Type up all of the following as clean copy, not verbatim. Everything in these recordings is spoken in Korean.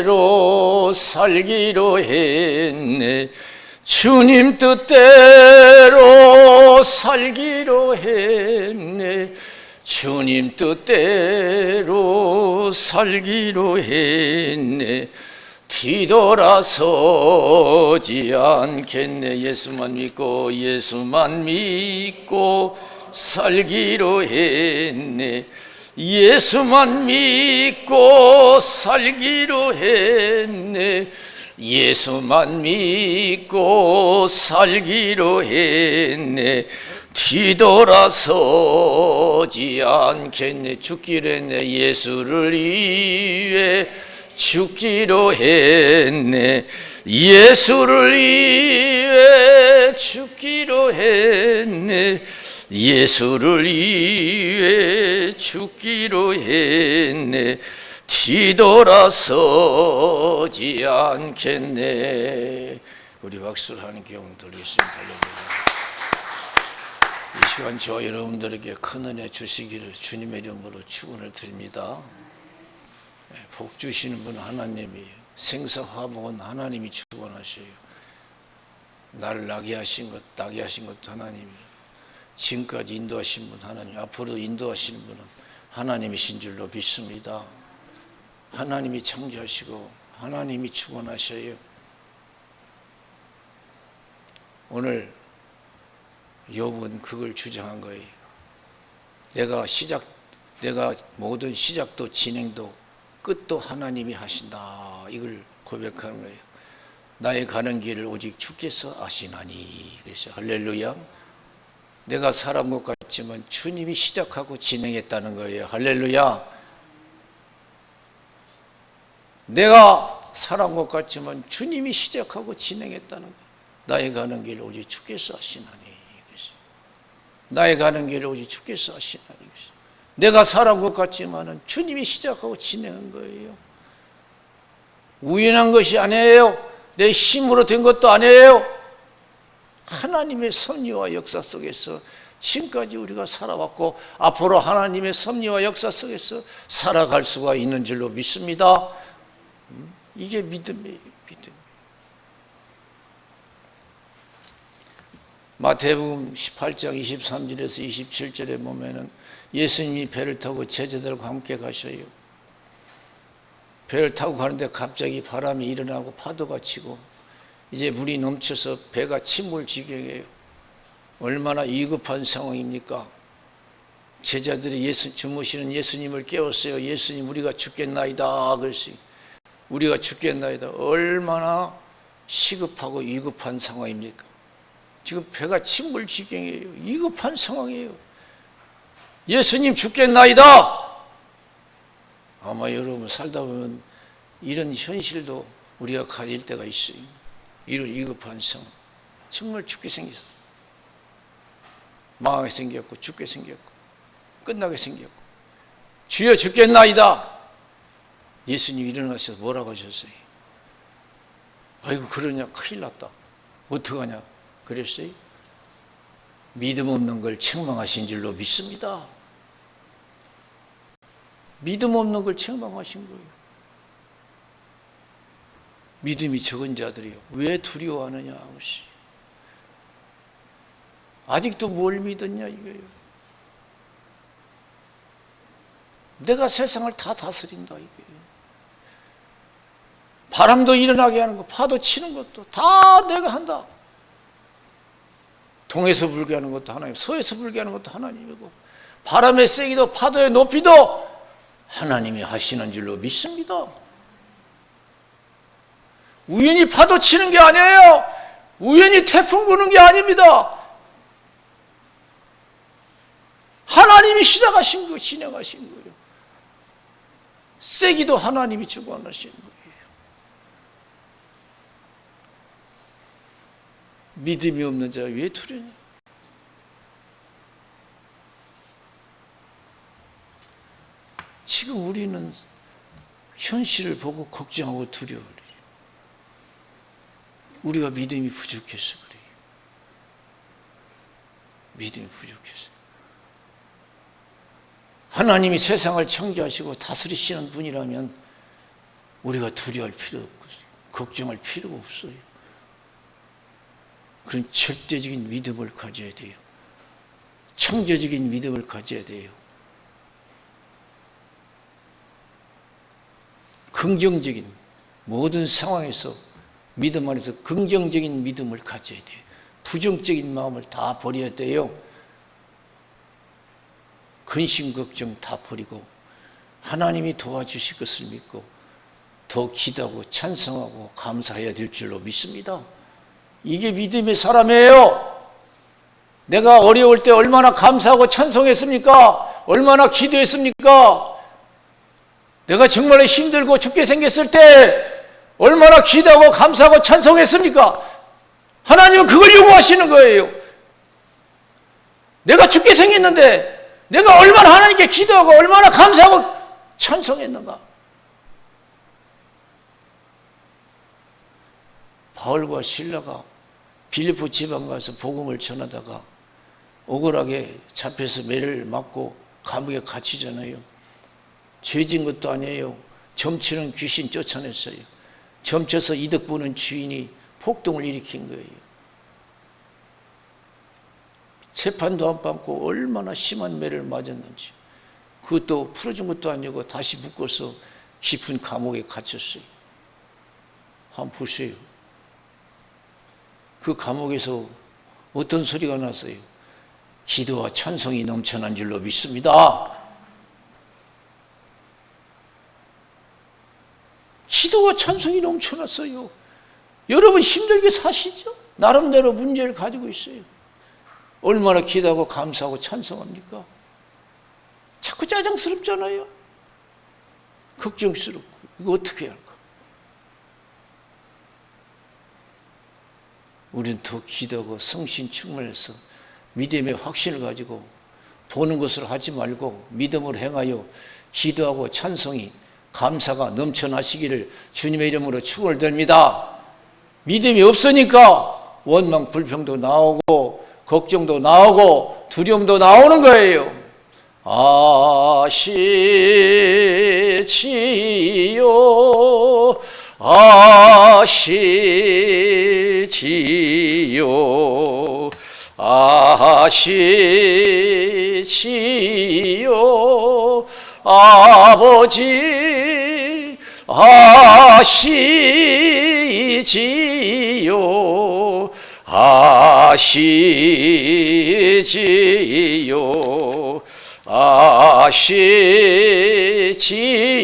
뜻대로 살기로 했네. 주님 뜻대로 살기로 했네. 주님 뜻대로 살기로 했네. 뒤돌아서지 않겠네. 예수만 믿고 살기로 했네. 예수만 믿고 살기로 했네. 예수만 믿고 살기로 했네. 뒤돌아서지 않겠네. 죽기로 했네. 예수를 위해 죽기로 했네. 예수를 위해 죽기로 했네. 예수를 위해 죽기로 했네. 뒤돌아서지 않겠네. 우리 박수를 하는 경험 드리겠습니다. 이 시간 저와 여러분들에게 큰 은혜 주시기를 주님의 이름으로 축원을 드립니다. 복 주시는 분은 하나님이에요. 생사화복은 하나님이 축원하셔요. 나를 나게 하신 것도 하나님이에요. 지금까지 인도하신 분 하나님, 앞으로 인도하시는 분은 하나님이신 줄로 믿습니다. 하나님이 창조하시고 하나님이 축원하셔요. 오늘 욥은 그걸 주장한 거예요. 내가 모든 시작도 진행도 끝도 하나님이 하신다. 이걸 고백하는 거예요. 나의 가는 길을 오직 주께서 아시나니. 그래서 할렐루야. 내가 살아온 것 같지만 주님이 시작하고 진행했다는 거예요. 할렐루야. 내가 살아온 것 같지만 주님이 시작하고 진행했다는 거예요. 나의 가는 길을 오직 주께서 아시나니. 그래서 나의 가는 길을 오직 주께서 아시나니. 그래서 내가 살아온 것 같지만 주님이 시작하고 진행한 거예요. 우연한 것이 아니에요. 내 힘으로 된 것도 아니에요. 하나님의 섭리와 역사 속에서 지금까지 우리가 살아왔고 앞으로 하나님의 섭리와 역사 속에서 살아갈 수가 있는 줄로 믿습니다. 이게 믿음이에요. 믿음. 마태복음 18장 23절에서 27절에 보면은 예수님이 배를 타고 제자들과 함께 가셔요. 배를 타고 가는데 갑자기 바람이 일어나고 파도가 치고 이제 물이 넘쳐서 배가 침몰 지경이에요. 얼마나 위급한 상황입니까? 제자들이 주무시는 예수님을 깨웠어요. 예수님, 우리가 죽겠나이다. 그랬어요. 우리가 죽겠나이다. 얼마나 시급하고 위급한 상황입니까? 지금 배가 침몰 지경이에요. 위급한 상황이에요. 예수님, 죽겠나이다. 아마 여러분 살다 보면 이런 현실도 우리가 가질 때가 있어요. 이런 위급한 상황. 정말 죽게 생겼어. 망하게 생겼고 죽게 생겼고 끝나게 생겼고. 주여, 죽겠나이다. 예수님 일어나셔서 뭐라고 하셨어요? 아이고, 그러냐, 큰일 났다. 어떡하냐 그랬어요? 믿음 없는 걸 책망하신 줄로 믿습니다. 믿음 없는 걸 책망하신 거예요. 믿음이 적은 자들이요, 왜 두려워하느냐. 아직도 뭘 믿었냐 이거예요. 내가 세상을 다 다스린다 이거예요. 바람도 일어나게 하는 거, 파도 치는 것도 다 내가 한다. 동에서 불게 하는 것도 하나님, 서에서 불게 하는 것도 하나님이고, 바람의 세기도 파도의 높이도 하나님이 하시는 줄로 믿습니다. 우연히 파도 치는 게 아니에요. 우연히 태풍 부는 게 아닙니다. 하나님이 시작하신 거, 진행하신 거예요. 세기도 하나님이 주관하시는 거예요. 믿음이 없는 자가 왜 두려냐? 지금 우리는 현실을 보고 걱정하고 두려워해요. 우리가 믿음이 부족해서 그래요. 믿음이 부족해서. 하나님이 세상을 창조하시고 다스리시는 분이라면 우리가 두려워할 필요 없고 걱정할 필요가 없어요. 그런 절대적인 믿음을 가져야 돼요. 창조적인 믿음을 가져야 돼요. 긍정적인 모든 상황에서 믿음 안에서 긍정적인 믿음을 가져야 돼요. 부정적인 마음을 다 버려야 돼요. 근심 걱정 다 버리고 하나님이 도와주실 것을 믿고 더 기도하고 찬송하고 감사해야 될 줄로 믿습니다. 이게 믿음의 사람이에요. 내가 어려울 때 얼마나 감사하고 찬송했습니까? 얼마나 기도했습니까? 내가 정말 힘들고 죽게 생겼을 때 얼마나 기도하고 감사하고 찬송했습니까? 하나님은 그걸 요구하시는 거예요. 내가 죽게 생겼는데 내가 얼마나 하나님께 기도하고 얼마나 감사하고 찬송했는가? 바울과 실라가 빌립보 지방 가서 복음을 전하다가 억울하게 잡혀서 매를 맞고 감옥에 갇히잖아요. 죄진 것도 아니에요. 점치는 귀신 쫓아냈어요. 점쳐서 이득 보는 주인이 폭동을 일으킨 거예요. 재판도 안 받고 얼마나 심한 매를 맞았는지. 그것도 풀어준 것도 아니고 다시 묶어서 깊은 감옥에 갇혔어요. 한번 보세요. 그 감옥에서 어떤 소리가 났어요? 기도와 찬송이 넘쳐난 줄로 믿습니다. 기도와 찬송이 넘쳐났어요. 여러분 힘들게 사시죠? 나름대로 문제를 가지고 있어요. 얼마나 기도하고 감사하고 찬송합니까? 자꾸 짜증스럽잖아요. 걱정스럽고 이거 어떻게 할까? 우리는 더 기도하고 성신 충만해서 믿음의 확신을 가지고 보는 것을 하지 말고 믿음으로 행하여 기도하고 찬송이 감사가 넘쳐나시기를 주님의 이름으로 축원드립니다. 믿음이 없으니까 원망 불평도 나오고 걱정도 나오고 두려움도 나오는 거예요. 아시지요 아시지요 아시지요 아버지 아시지요 아시지요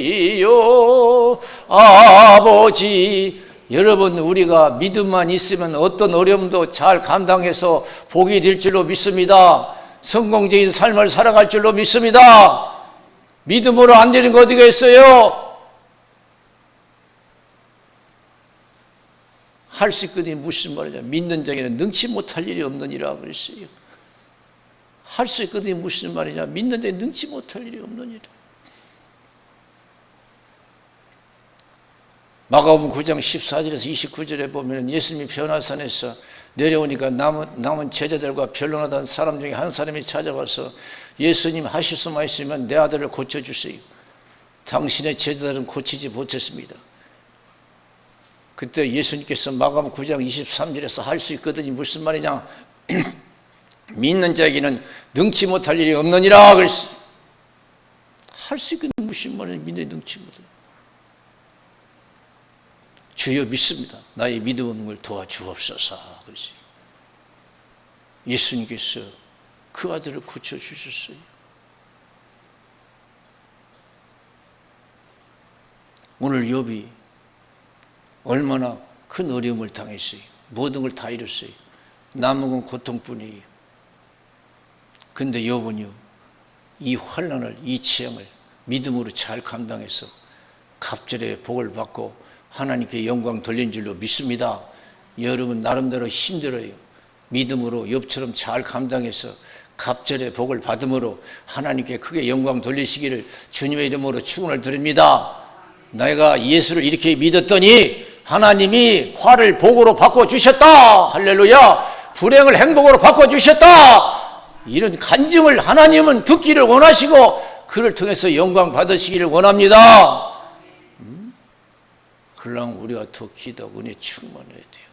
아시지요 아버지. 여러분 우리가 믿음만 있으면 어떤 어려움도 잘 감당해서 복이 될 줄로 믿습니다. 성공적인 삶을 살아갈 줄로 믿습니다. 믿음으로 안 되는 거 어디가 있어요? 할 수 있거든요. 무슨 말이냐? 믿는 자에게는 능치 못할 일이 없느니라 그랬어요. 할 수 있거든요. 무슨 말이냐? 믿는 자에 능치 못할 일이 없느니라. 마가복음 9장 14절에서 29절에 보면 예수님이 변화산에서 내려오니까 남은 제자들과 변론하던 사람 중에 한 사람이 찾아와서 예수님 하실 수만 있으면 내 아들을 고쳐주세요. 당신의 제자들은 고치지 못했습니다. 그때 예수님께서 마가복음 9장 23절에서 할 수 있거든요. 무슨 말이냐? 믿는 자에게는 능치 못할 일이 없느니라 그랬어요. 할 수 있거든요. 무슨 말이냐? 믿는 능치 못할. 주여 믿습니다. 나의 믿음을 도와주옵소서 그랬어요. 예수님께서 그 아들을 고쳐주셨어요. 오늘 욥이 얼마나 큰 어려움을 당했어요. 모든 걸 다 잃었어요. 남은 건 고통뿐이에요. 그런데 욥은요, 이 환난을, 이 재앙을 믿음으로 잘 감당해서 갑절의 복을 받고 하나님께 영광 돌린 줄로 믿습니다. 여러분 나름대로 힘들어요. 믿음으로 욥처럼 잘 감당해서 갑절의 복을 받음으로 하나님께 크게 영광 돌리시기를 주님의 이름으로 축원을 드립니다. 내가 예수를 이렇게 믿었더니 하나님이 화를 복으로 바꿔주셨다. 할렐루야. 불행을 행복으로 바꿔주셨다. 이런 간증을 하나님은 듣기를 원하시고 그를 통해서 영광 받으시기를 원합니다. 그러려면 우리가 더 기도하고 은혜 충만해야 돼요.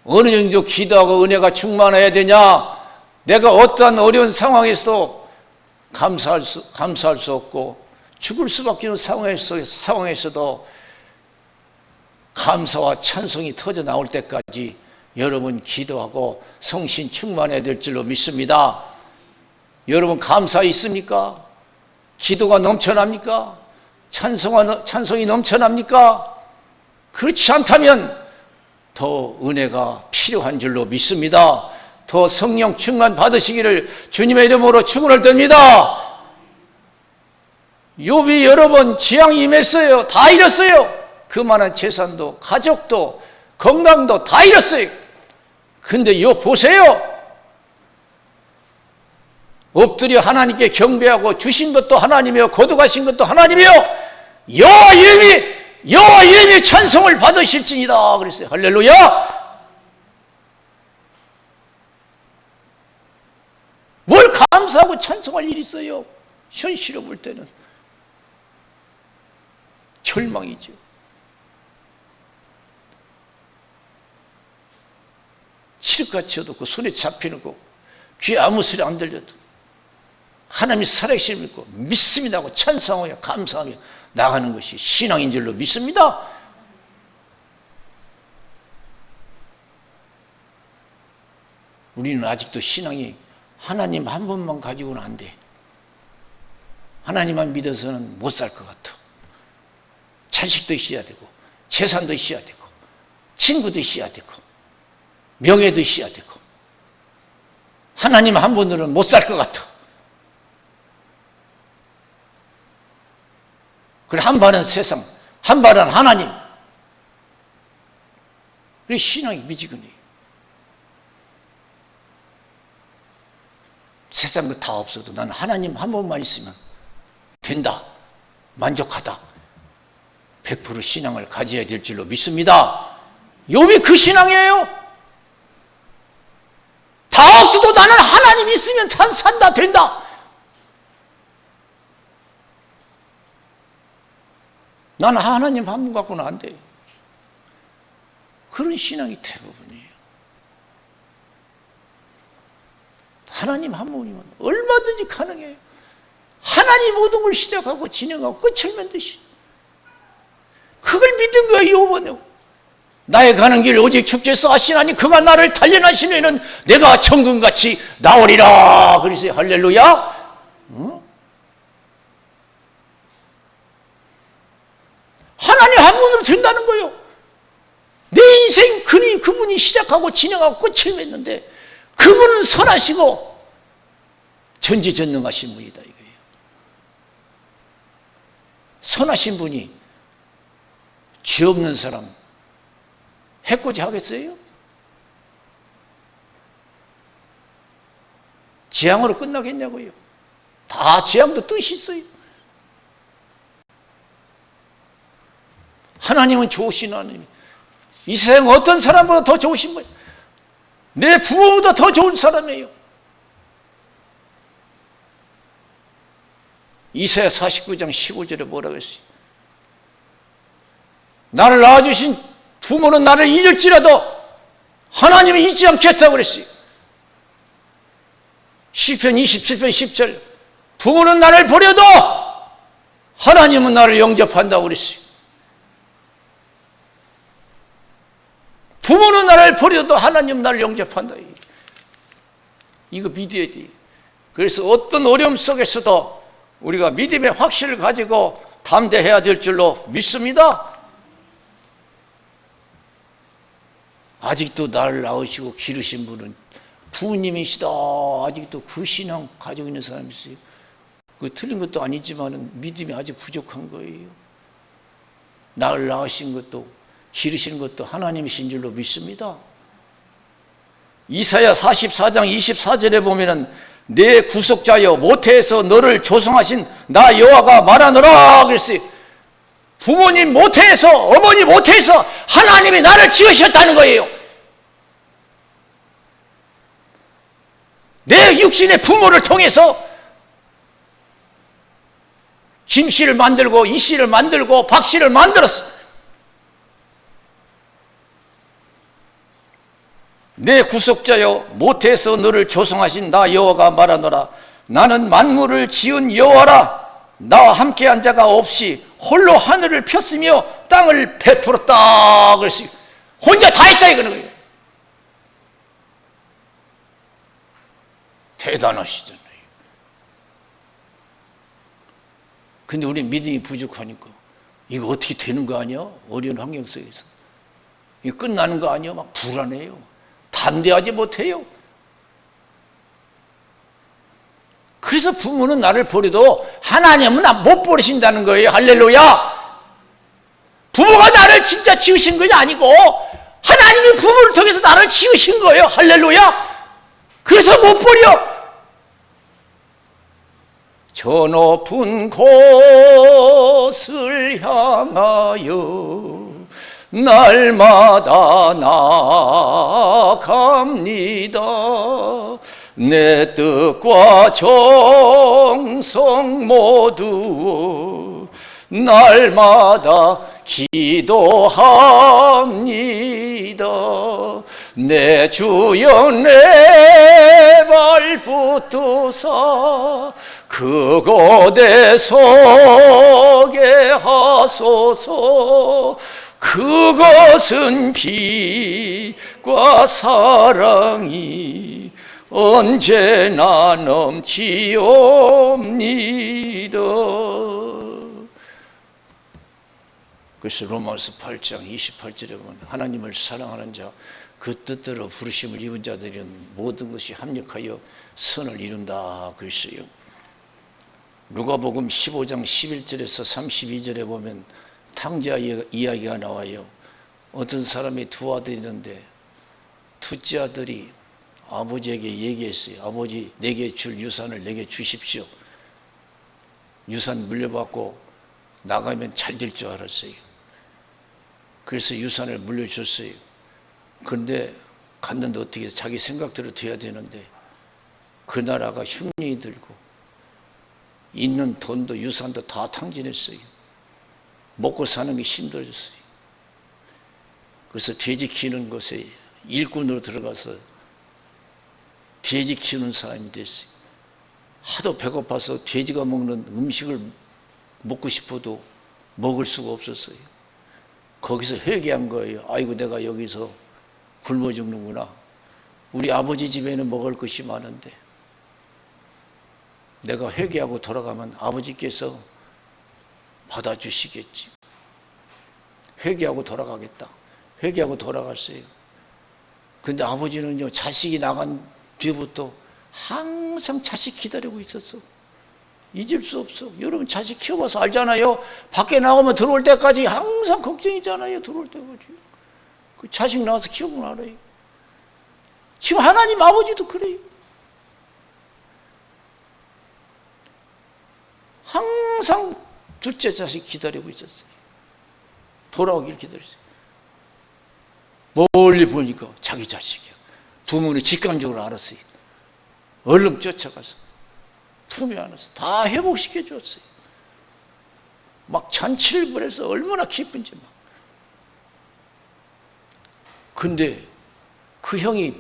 어느 정도 기도하고 은혜가 충만해야 되냐? 내가 어떠한 어려운 상황에서도 감사할 수 없고 죽을 수밖에 없는 상황에서도 감사와 찬송이 터져 나올 때까지 여러분 기도하고 성신 충만해야 될 줄로 믿습니다. 여러분 감사 있습니까? 기도가 넘쳐납니까? 찬송이 넘쳐납니까? 그렇지 않다면 더 은혜가 필요한 줄로 믿습니다. 더 성령 충만 받으시기를 주님의 이름으로 축원을 드립니다. 욥이 여러 번 재앙이 임했어요. 다 잃었어요. 그만한 재산도 가족도 건강도 다 잃었어요. 근데 욥 보세요. 엎드려 하나님께 경배하고 주신 것도 하나님이요 거두가신 것도 하나님이요 여호와 이름이 찬송을 받으실지니다 그랬어요. 할렐루야. 뭘 감사하고 찬송할 일이 있어요? 현실로 볼 때는 절망이죠. 칠흑같이 어둡고 손에 잡히는 거 귀에 아무 소리 안 들려도 하나님이 살아계심을 믿고 믿습니다 하고 찬송하며 감사하며 나가는 것이 신앙인 줄로 믿습니다. 우리는 아직도 신앙이 하나님 한 분만 가지고는 안 돼. 하나님만 믿어서는 못 살 것 같아. 자식도 있어야 되고 재산도 있어야 되고 친구도 있어야 되고 명예도 있어야 되고 하나님 한 분으로는 못 살 것 같아. 그래 한 발은 세상, 한 발은 하나님. 그래 신앙이 미지근해요. 세상 거 다 없어도 나는 하나님 한 분만 있으면 된다. 만족하다. 100% 신앙을 가져야 될 줄로 믿습니다. 욥이 그 신앙이에요. 다 없어도 나는 하나님 있으면 산다 된다. 나는 하나님 한 분 갖고는 안 돼요. 그런 신앙이 대부분이에요. 하나님 한 분이면 얼마든지 가능해요. 하나님 모든 걸 시작하고 진행하고 끝을 맺듯이. 그걸 믿은 거예요. 욥은. 나의 가는 길 오직 주께서 하시나니 그가 나를 단련하시면은 내가 천금같이 나오리라. 그러세요. 할렐루야. 응? 하나님 한 분으로 된다는 거예요. 내 인생 그분이 시작하고 진행하고 끝을 맺는데 그분은 선하시고 전지전능하신 분이다 이거예요. 선하신 분이 죄 없는 사람 해코지 하겠어요? 재앙으로 끝나겠냐고요. 다 재앙도 뜻이 있어요. 하나님은 좋으신 하나님. 이 세상 어떤 사람보다 더 좋으신 거예요. 내 부모보다 더 좋은 사람이에요. 이사야 49장 15절에 뭐라고 했어요? 나를 낳아주신 부모는 나를 잊을지라도 하나님은 잊지 않겠다고 그랬어요. 시편 27편 10절 부모는 나를 버려도 하나님은 나를 영접한다고 그랬어요. 부모는 나를 버려도 하나님은 나를 영접한다. 이거 믿어야 돼. 그래서 어떤 어려움 속에서도 우리가 믿음의 확신을 가지고 담대해야 될 줄로 믿습니다. 아직도 나를 낳으시고 기르신 분은 부모님이시다. 아직도 그 신앙 가지고 있는 사람이 있어요. 그 틀린 것도 아니지만 믿음이 아직 부족한 거예요. 나를 낳으신 것도 기르시는 것도 하나님이신 줄로 믿습니다. 이사야 44장 24절에 보면은 내 구속자여 모태에서 너를 조성하신 나 여호와가 말하노라 그랬어요. 부모님 모태에서 어머니 모태에서 하나님이 나를 지으셨다는 거예요. 내 육신의 부모를 통해서 김씨를 만들고 이씨를 만들고 박씨를 만들었어. 내 구속자여, 모태에서 너를 조성하신 나 여호와가 말하노라. 나는 만물을 지은 여호와라. 나와 함께한 자가 없이 홀로 하늘을 폈으며 땅을 베풀었다. 그래서 혼자 다 했다 이거는 거예요. 대단하시잖아요. 근데 우리 믿음이 부족하니까 이거 어떻게 되는 거 아니야? 어려운 환경 속에서 이거 끝나는 거 아니야? 막 불안해요. 담대하지 못해요. 그래서 부모는 나를 버려도 하나님은 나 못 버리신다는 거예요. 할렐루야. 부모가 나를 진짜 지으신 것이 아니고 하나님이 부모를 통해서 나를 지으신 거예요. 할렐루야. 그래서 못 버려. 저 높은 곳을 향하여 날마다 나아갑니다. 내 뜻과 정성 모두 날마다 기도합니다. 내 주여 내 발 붙드사 그곳에 서게 하소서. 그것은 빛과 사랑이 언제나 넘치옵니다. 그래서 로마서 8장 28절에 보면 하나님을 사랑하는 자, 그 뜻대로 부르심을 입은 자들은 모든 것이 합력하여 선을 이룬다 그랬어요. 누가복음 15장 11절에서 32절에 보면 탕자 이야기가 나와요. 어떤 사람이 두 아들이 있는데 둘째 아들이 아버지에게 얘기했어요. 아버지, 내게 줄 유산을 내게 주십시오. 유산 물려받고 나가면 잘 될 줄 알았어요. 그래서 유산을 물려줬어요. 그런데 갔는데 어떻게 자기 생각대로 돼야 되는데 그 나라가 흉년이 들고 있는 돈도 유산도 다 탕진했어요. 먹고 사는 게 힘들어졌어요. 그래서 돼지 키우는 곳에 일꾼으로 들어가서 돼지 키우는 사람이 됐어요. 하도 배고파서 돼지가 먹는 음식을 먹고 싶어도 먹을 수가 없었어요. 거기서 회개한 거예요. 아이고, 내가 여기서 굶어 죽는구나. 우리 아버지 집에는 먹을 것이 많은데 내가 회개하고 돌아가면 아버지께서 받아주시겠지. 회개하고 돌아가겠다. 회개하고 돌아갔어요. 근데 아버지는요, 자식이 나간 뒤부터 항상 자식 기다리고 있었어. 잊을 수 없어. 여러분 자식 키워봐서 알잖아요. 밖에 나오면 들어올 때까지 항상 걱정이잖아요. 들어올 때까지. 그 자식 나와서 키우면 알아요. 지금 하나님 아버지도 그래요. 항상 둘째 자식 기다리고 있었어요. 돌아오길 기다렸어요. 멀리 보니까 자기 자식이야. 부모는 직감적으로 알았어요. 얼른 쫓아가서 품에 안아서 다 회복시켜 줬어요. 막 잔치를 벌여서 얼마나 기쁜지 막. 근데 그 형이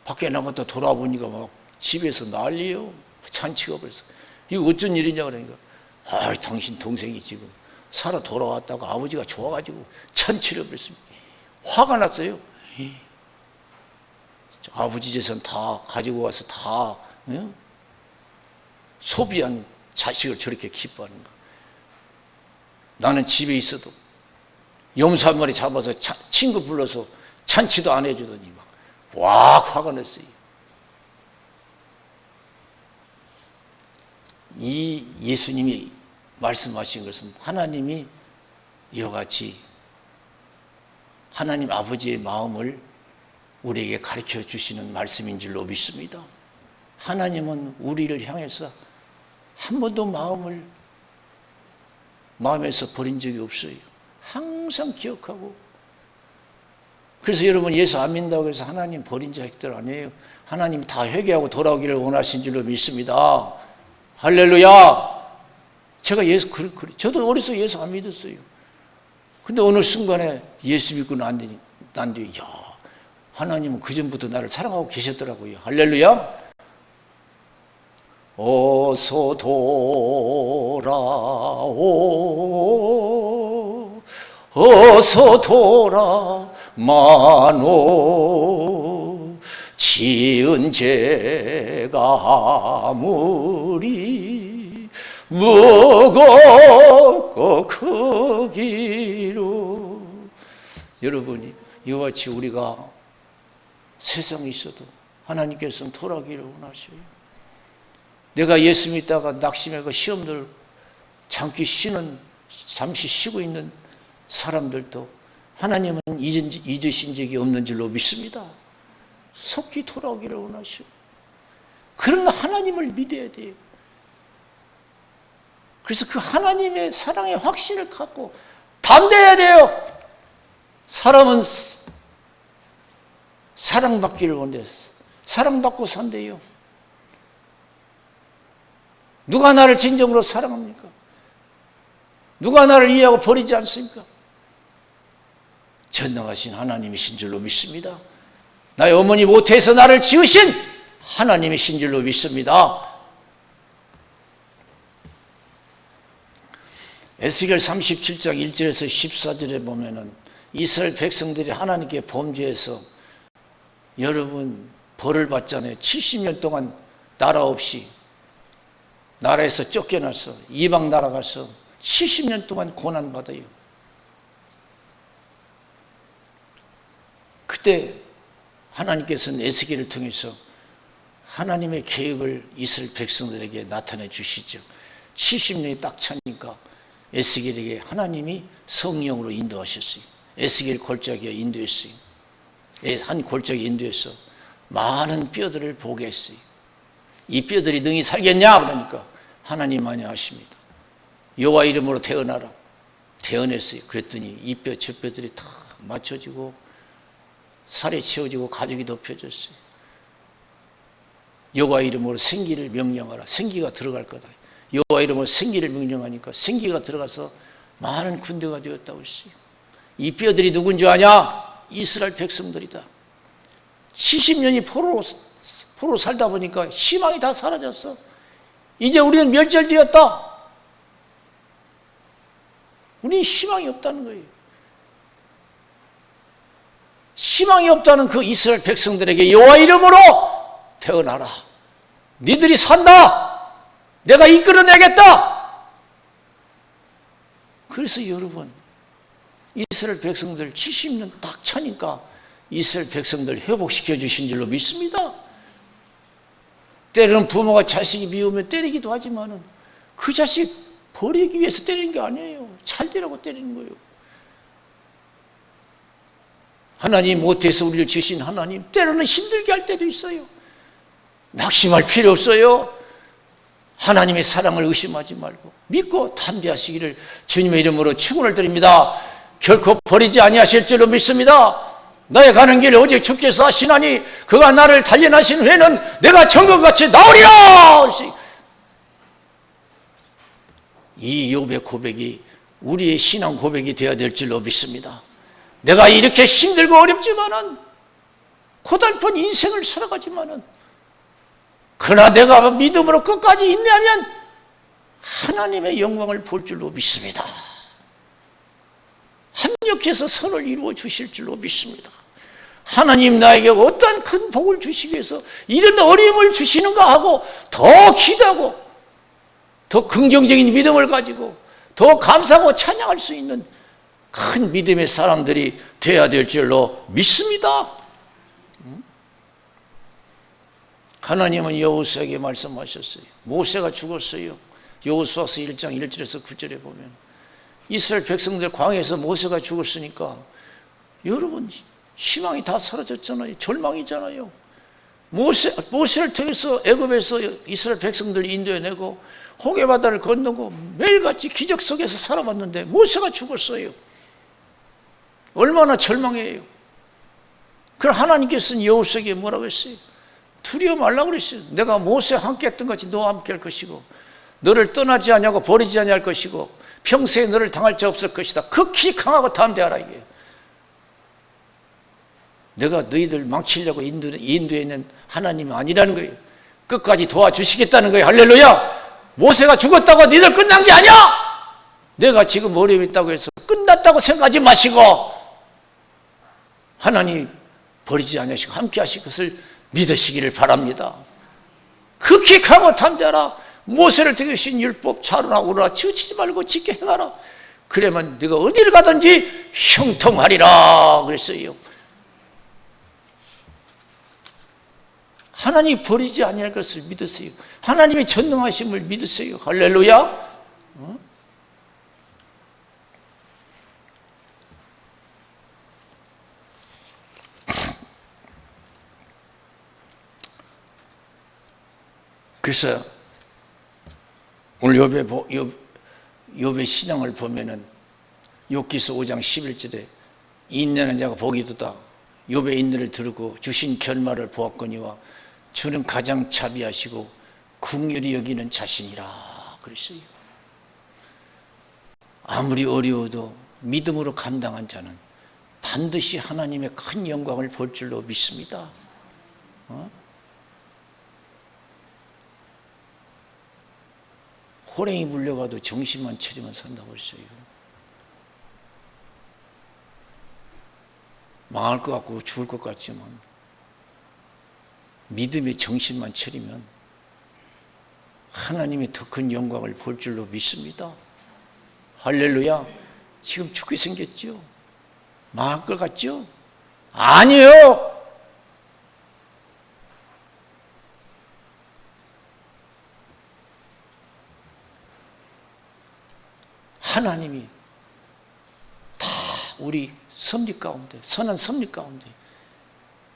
밖에 나갔다 돌아보니까 막 집에서 난리요. 잔치가 벌써. 이거 어쩐 일이냐 그러니까, 아, 당신 동생이 지금 살아 돌아왔다고 아버지가 좋아가지고 잔치를 벌였습니다. 화가 났어요. 아버지 재산 다 가지고 와서 다 소비한 자식을 저렇게 기뻐하는가. 나는 집에 있어도 염소 한 마리 잡아서 친구 불러서 잔치도 안 해주더니 막 와, 화가 났어요. 이 예수님이 말씀하신 것은 하나님이 이와 같이 하나님 아버지의 마음을 우리에게 가르쳐 주시는 말씀인 줄로 믿습니다. 하나님은 우리를 향해서 한 번도 마음에서 버린 적이 없어요. 항상 기억하고. 그래서 여러분 예수 안 믿는다고 해서 하나님 버린 자식들 아니에요. 하나님 다 회개하고 돌아오기를 원하신 줄로 믿습니다. 할렐루야. 제가 저도 어려서 예수 안 믿었어요. 근데 어느 순간에 예수 믿고 난 뒤에, 야, 하나님은 그전부터 나를 사랑하고 계셨더라고요. 할렐루야. 어서 돌아오, 어서 돌아마노. 지은 죄가 아무리 무겁고 크기로. 여러분이 이와 같이 우리가 세상에 있어도 하나님께서는 돌아가기를 원하셔요. 내가 예수 믿다가 낙심하고 시험들 잠시 쉬고 있는 사람들도 하나님은 잊으신 적이 없는 줄로 믿습니다. 속히 돌아오기를 원하셔요. 그런 하나님을 믿어야 돼요. 그래서 그 하나님의 사랑의 확신을 갖고 담대해야 돼요. 사람은 사랑받기를 원해요. 사랑받고 산대요. 누가 나를 진정으로 사랑합니까? 누가 나를 이해하고 버리지 않습니까? 전능하신 하나님이신 줄로 믿습니다. 나의 어머니 모태에서 나를 지으신 하나님이신 줄로 믿습니다. 에스겔 37장 1절에서 14절에 보면은 이스라엘 백성들이 하나님께 범죄해서 여러분 벌을 받잖아요. 70년 동안 나라 없이 나라에서 쫓겨나서 이방 나라 가서 70년 동안 고난받아요. 그때 하나님께서는 에스겔을 통해서 하나님의 계획을 이스라엘 백성들에게 나타내 주시죠. 70년이 딱 차니까 에스겔에게 하나님이 성령으로 인도하셨어요. 에스겔 골짜기에 인도했어요. 한 골짜기 인도해서 많은 뼈들을 보게 했어요. 이 뼈들이 능히 살겠냐? 그러니까 하나님만이 아십니다. 여호와 이름으로 태어나라. 태어났어요. 그랬더니 이 뼈, 저 뼈들이 다 맞춰지고 살이 채워지고 가죽이 덮여졌어요. 여호와 이름으로 생기를 명령하라. 생기가 들어갈 거다. 여호와 이름으로 생기를 명령하니까 생기가 들어가서 많은 군대가 되었다고 했어요. 이 뼈들이 누군 줄 아냐? 이스라엘 백성들이다. 70년이 포로로 살다 보니까 희망이 다 사라졌어. 이제 우리는 멸절되었다. 우리는 희망이 없다는 거예요. 희망이 없다는 그 이스라엘 백성들에게 여호와 이름으로 태어나라. 니들이 산다. 내가 이끌어내겠다. 그래서 여러분 이스라엘 백성들 70년 딱 차니까 이스라엘 백성들 회복시켜 주신 줄로 믿습니다. 때로는 부모가 자식이 미우면 때리기도 하지만은 그 자식 버리기 위해서 때리는 게 아니에요. 잘 되라고 때리는 거예요. 하나님 모태에서 우리를 지으신 하나님 때로는 힘들게 할 때도 있어요. 낙심할 필요 없어요. 하나님의 사랑을 의심하지 말고 믿고 담대하시기를 주님의 이름으로 축원을 드립니다. 결코 버리지 아니하실 줄로 믿습니다. 나의 가는 길 오직 주께서 하시나니 그가 나를 단련하신 후에는 내가 정금같이 나오리라. 이 욥의 고백이 우리의 신앙 고백이 되어야 될 줄로 믿습니다. 내가 이렇게 힘들고 어렵지만은 고달픈 인생을 살아가지만은 그러나 내가 믿음으로 끝까지 인내하면 하나님의 영광을 볼 줄로 믿습니다. 합력해서 선을 이루어 주실 줄로 믿습니다. 하나님 나에게 어떠한 큰 복을 주시기 위해서 이런 어려움을 주시는가 하고 더 기도하고 더 긍정적인 믿음을 가지고 더 감사하고 찬양할 수 있는 큰 믿음의 사람들이 되어야 될 줄로 믿습니다. 하나님은 여호수아에게 말씀하셨어요. 모세가 죽었어요. 여호수아서 1장 1절에서 9절에 보면 이스라엘 백성들 광야에서 모세가 죽었으니까 여러분 희망이 다 사라졌잖아요. 절망이잖아요. 모세를 통해서 애굽에서 이스라엘 백성들을 인도해내고 홍해바다를 건너고 매일같이 기적 속에서 살아왔는데 모세가 죽었어요. 얼마나 절망해요. 그럼 하나님께서는 여호수아에게 뭐라고 했어요? 두려워 말라고 그랬어요. 내가 모세와 함께 했던 것이 너와 함께 할 것이고 너를 떠나지 아니하고 버리지 아니할 것이고 평생에 너를 당할 자 없을 것이다. 극히 강하고 담대하라 이게. 내가 너희들 망치려고 인도에 있는 하나님이 아니라는 거예요. 끝까지 도와주시겠다는 거예요. 할렐루야. 모세가 죽었다고 너희들 끝난 게 아니야. 내가 지금 어려움이 있다고 해서 끝났다고 생각하지 마시고 하나님 버리지 않으시고 함께 하실 것을 믿으시기를 바랍니다. 극히 강호 탐자라. 모세를 등에신 율법 차루나 오르라 치우치지 말고 지켜 행하라. 그러면 네가 어디를 가든지 형통하리라 그랬어요. 하나님이 버리지 아니할 것을 믿으세요. 하나님의 전능하심을 믿으세요. 할렐루야. 그래서 오늘 욥의 신앙을 보면은 욥기서 5장 11절에 인내하는 자가 복이 있도다. 욥의 인내를 들고 주신 결말을 보았거니와 주는 가장 자비하시고 긍휼히 여기는 자신이라 그랬어요. 아무리 어려워도 믿음으로 감당한 자는 반드시 하나님의 큰 영광을 볼 줄로 믿습니다. 호랭이 물려가도 정신만 차리면 산다고 했어요. 망할 것 같고 죽을 것 같지만 믿음의 정신만 차리면 하나님의 더 큰 영광을 볼 줄로 믿습니다. 할렐루야. 지금 죽게 생겼죠? 망할 것 같죠? 아니에요. 하나님이 다 우리 섭리 가운데, 선한 섭리 가운데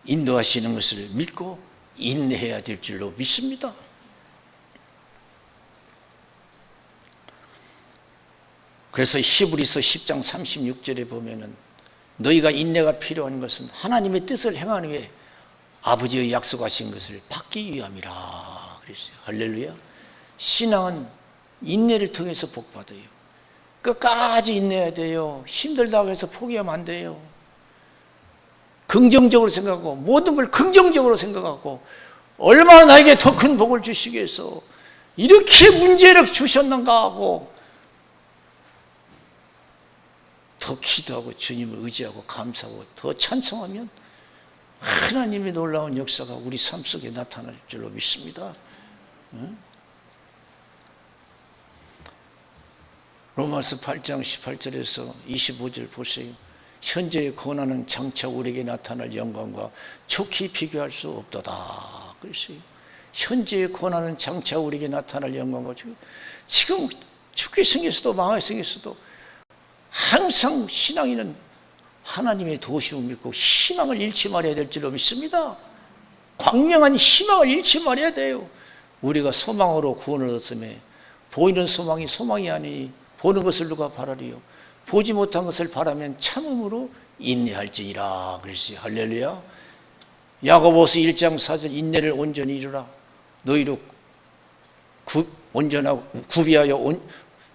인도하시는 것을 믿고 인내해야 될 줄로 믿습니다. 그래서 히브리서 10장 36절에 보면은 너희가 인내가 필요한 것은 하나님의 뜻을 행하는 후에 아버지의 약속하신 것을 받기 위함이라 그랬어요. 할렐루야. 신앙은 인내를 통해서 복받아요. 끝까지 인내해야 돼요. 힘들다고 해서 포기하면 안 돼요. 긍정적으로 생각하고 모든 걸 긍정적으로 생각하고 얼마나 나에게 더 큰 복을 주시기 위해서 이렇게 문제를 주셨는가 하고 더 기도하고 주님을 의지하고 감사하고 더 찬송하면 하나님의 놀라운 역사가 우리 삶 속에 나타날 줄로 믿습니다. 로마서 8장 18절에서 25절 보세요. 현재의 고난은 장차 우리에게 나타날 영광과 촉히 비교할 수 없도다 그랬어요. 현재의 고난은 장차 우리에게 나타날 영광과 지금 죽게 생겼어도 망하게 생겼어도 항상 신앙인은 하나님의 도우심을 믿고 희망을 잃지 말아야 될 줄로 믿습니다. 광명한 희망을 잃지 말아야 돼요. 우리가 소망으로 구원을 얻었음에 보이는 소망이 소망이 아니니 보는 것을 누가 바라리요. 보지 못한 것을 바라면 참음으로 인내할지니라 그랬어요. 할렐루야. 야고보서 1장 4절 인내를 온전히 이루라. 너희로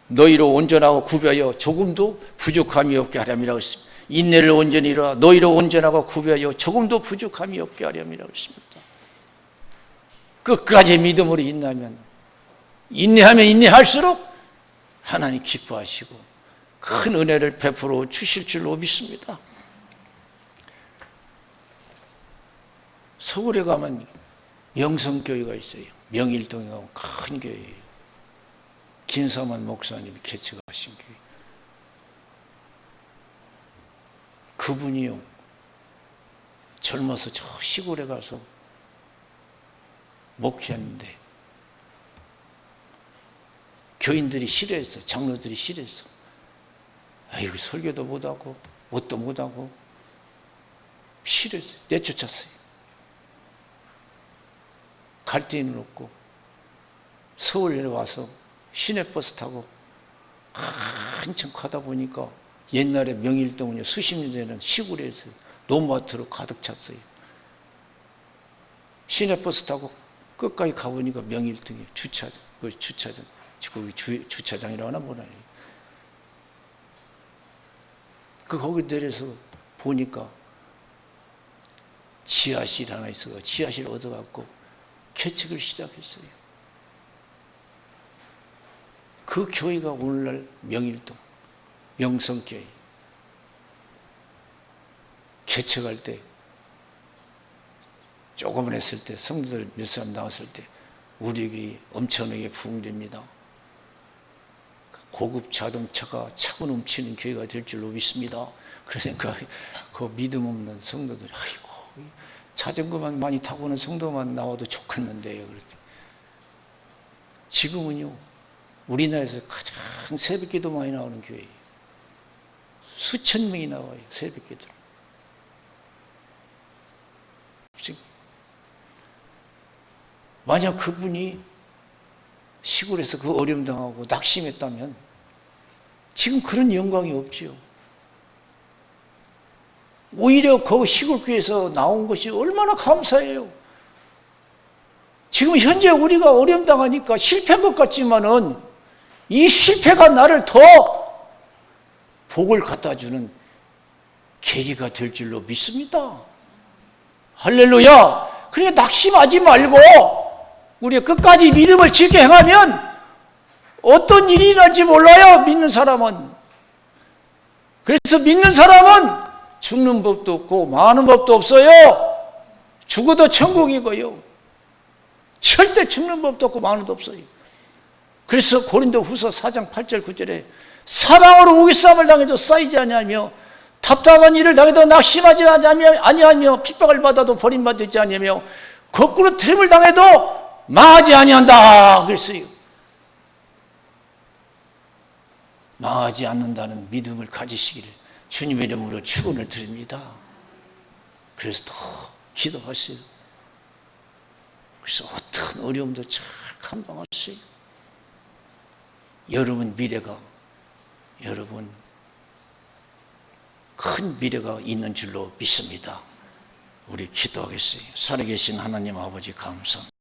너희로 온전하고 구비하여 조금도 부족함이 없게 하렴이라고 했습니다. 인내를 온전히 이루라. 너희로 온전하고 구비하여 조금도 부족함이 없게 하렴이라고 했습니다. 끝까지 믿음으로 인내하면 인내할수록 하나님 기뻐하시고 큰 은혜를 베풀어 주실 줄로 믿습니다. 서울에 가면 영성교회가 있어요. 명일동에 가면 큰 교회예요. 김사만 목사님이 개척하신 교회. 그분이요 젊어서 저 시골에 가서 목회했는데 교인들이 싫어했어. 장로들이 싫어했어. 아이고 설교도 못하고 뭣도 못하고 싫어했어요. 내쫓았어요. 갈 데는 없고 서울에 와서 시내버스 타고 한참 가다 보니까 옛날에 명일동은요 수십 년 전에는 시골에서 논밭으로 가득 찼어요. 시내버스 타고 끝까지 가보니까 명일동에 주차장 주차장이라고 하나 뭐라 해요. 거기 내려서 보니까 지하실 하나 있어서 지하실 얻어갖고 개척을 시작했어요. 그 교회가 오늘날 명일동 명성교회 개척할 때 조금만 했을 때 성도들 몇 사람 나왔을 때 우리 교회 엄청나게 부흥됩니다. 고급 자동차가 차고 넘치는 교회가 될 줄로 믿습니다. 그러니까 그 믿음 없는 성도들이 아이고 자전거만 많이 타고 오는 성도만 나와도 좋겠는데요. 그랬더니 지금은요 우리나라에서 가장 새벽기도 많이 나오는 교회예요. 수천 명이 나와요. 새벽기도. 만약 그분이 시골에서 그 어려움 당하고 낙심했다면 지금 그런 영광이 없지요. 오히려 그 시골교회에서 나온 것이 얼마나 감사해요. 지금 현재 우리가 어려움 당하니까 실패한 것 같지만은 이 실패가 나를 더 복을 갖다 주는 계기가 될 줄로 믿습니다. 할렐루야. 그러니까 낙심하지 말고 우리가 끝까지 믿음을 지켜 행하면 어떤 일이 일어날지 몰라요. 믿는 사람은. 그래서 믿는 사람은 죽는 법도 없고 마는 법도 없어요. 죽어도 천국이고요. 절대 죽는 법도 없고 마는 법도 없어요. 그래서 고린도후서 4장 8절 9절에 사방으로 우기싸움을 당해도 쌓이지 아니하며 답답한 일을 당해도 낙심하지 아니하며 핍박을 받아도 버림받지 아니하며 거꾸로 트림을 당해도 망하지 아니한다 그랬어요. 망하지 않는다는 믿음을 가지시기를 주님의 이름으로 축원을 드립니다. 그래서 더 기도하세요. 그래서 어떤 어려움도 잘 감당하세요. 여러분 미래가 여러분 큰 미래가 있는 줄로 믿습니다. 우리 기도하겠어요. 살아계신 하나님 아버지 감사합니다.